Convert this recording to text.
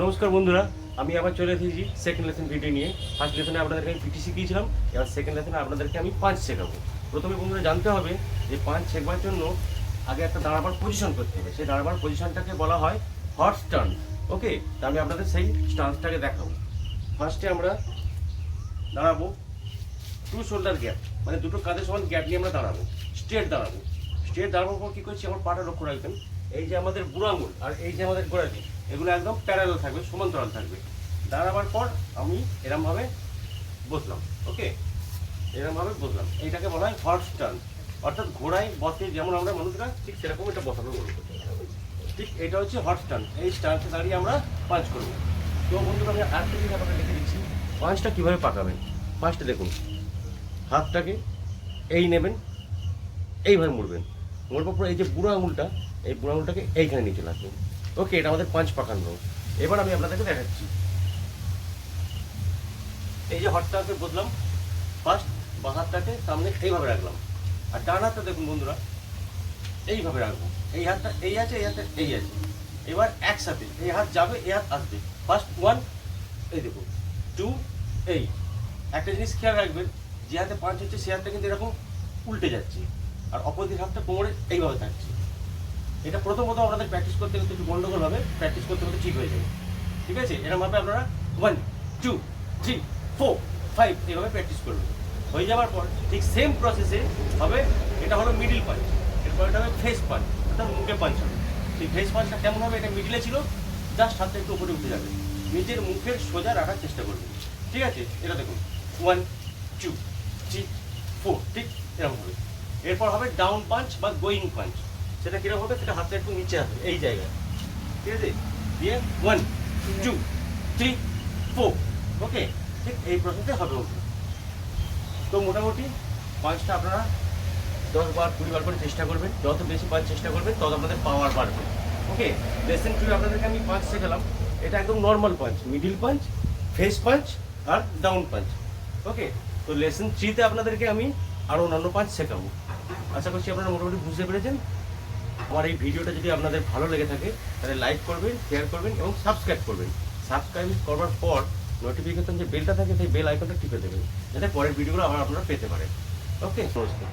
নমস্কার বন্ধুরা, আমি আবার চলে এসেছি সেকেন্ড লেসন ভিডিও নিয়ে। ফার্স্ট লেসনে আপনাদেরকে আমি পিটি শিখিয়েছিলাম, এবার সেকেন্ড লেসনে আপনাদেরকে আমি পাঁচ শেখাবো। প্রথমে বন্ধুরা জানতে হবে যে পাঁচ শেখবার জন্য আগে একটা দাঁড়াবার পজিশন করতে হবে। সেই দাঁড়াবার পজিশনটাকে বলা হয় হর্স স্টান্স। ওকে, তা আমি আপনাদের সেই স্টান্সটাকে দেখাবো। ফার্স্টে আমরা দাঁড়াবো টু শোল্ডার গ্যাপ, মানে দুটো কাঁধের সমান গ্যাপ নিয়ে আমরা দাঁড়াবো। স্ট্রেট দাঁড়াবো। স্ট্রেট দাঁড়ানোর পর কী করছি, আমার পাটা লক্ষ্য রাখবেন। এই যে আমাদের বুড়ো আঙুল আর এই যে আমাদের গোড়ালি, এগুলো একদম প্যারালাল থাকবে, সমান্তরাল থাকবে। দাঁড়াবার পর আমি এরমভাবে বসলাম। ওকে, এরমভাবে বসলাম। এইটাকে বলা হয় হর্স স্টান্স, অর্থাৎ ঘোড়ায় বসে যেমন আমরা মানুষরা, ঠিক সেরকম এটা বসানো বলবো। ঠিক এটা হচ্ছে হর্স স্টান্স। এই স্টান্সে দাঁড়িয়ে আমরা পাঁচ করবো। তো বন্ধুরা, আমি আরেকটা জিনিস আপনাকে লিখে দিচ্ছি, পাঁচটা কীভাবে পাকাবেন। ফার্স্টে দেখুন, হাতটাকে এই নেবেন, এইভাবে মুড়বেন। মুড়বার পর এই যে বুড়ো আঙুলটা, এই বুড়ো আঙুলটাকে এইখানে নিয়ে চলে আসবেন। ওকে, এটা আমাদের পাঁচ পাকানো। এবার আমি আপনাদেরকে দেখাচ্ছি। এই যে হটটাকে বদলাম, ফার্স্ট বাঁ হাতটাকে সামনে এইভাবে রাখলাম, আর ডান হাতটা দেখুন বন্ধুরা এইভাবে রাখবো। এই হাতটা এই আছে, এই হাতটা এই আছে। এবার একসাথে এই হাত যাবে, এই হাত আসবে। ফার্স্ট ওয়ান, এই দেখুন, টু, এই। একটা জিনিস খেয়াল রাখবেন, যে হাতে পাঁচ হচ্ছে সে হাতটা কিন্তু এরকম উল্টে যাচ্ছে, আর অপোজিট হাতটা কোমরে এইভাবে থাকছে। এটা প্রথমত আপনাদের প্র্যাকটিস করতে করতে একটু গন্ডগোল হবে, প্র্যাকটিস করতে করতে ঠিক হয়ে যাবে। ঠিক আছে, এরকমভাবে আপনারা 1, 2, 3, 4, 5 এইভাবে প্র্যাকটিস করবেন। হয়ে যাওয়ার পর ঠিক সেম প্রসেসে হবে। এটা হলো মিডিল পাঞ্চ, এরপর এটা হবে ফেস পাঞ্চ, অর্থাৎ মুখে পাঞ্চ হবে। সেই ফেস পাঞ্চটা কেমন হবে, এটা মিডিলে ছিল, জাস্ট হাতটা একটু উপরে উঠে যাবে, নিজের মুখের সোজা রাখার চেষ্টা করবেন। ঠিক আছে, এটা দেখুন 1, 2, 3, 4, ঠিক এরকম হবে। এরপর হবে ডাউন পাঞ্চ বা গোয়িং পাঞ্চ। সেটা কিরকম হবে, সেটা হাতটা একটু নিচে আসবে এই জায়গায়। ঠিক আছে, দিয়ে 1, 2, 3, 4। ওকে, ঠিক এই প্রসেসে হবে ওটা। তো মোটামুটি পাঁচটা আপনারা 10 বার 20 বার করে চেষ্টা করবেন। যত বেশি পাঁচ চেষ্টা করবেন তত আপনাদের পাওয়ার বাড়বে। ওকে, লেসন 2 আপনাদেরকে আমি পাঁচ শেখালাম। এটা একদম normal punch, middle punch, face punch আর ডাউন পাঞ্চ। ওকে, তো লেসন 3-তে আপনাদেরকে আমি আরও অন্যান্য পাঞ্চ শেখাবো। আশা করছি আপনারা মোটামুটি বুঝতে পেরেছেন। আমার এই ভিডিওটা যদি আপনাদের ভালো লেগে থাকে তাহলে লাইক করবেন, শেয়ার করবেন এবং সাবস্ক্রাইব করবেন। সাবস্ক্রাইব করার পর নোটিফিকেশন যে বেলটা থাকে সেই বেল আইকনটা টিপে দেবেন, যাতে পরের ভিডিওগুলো আবার আপনারা পেতে পারেন। ওকে, নমস্কার।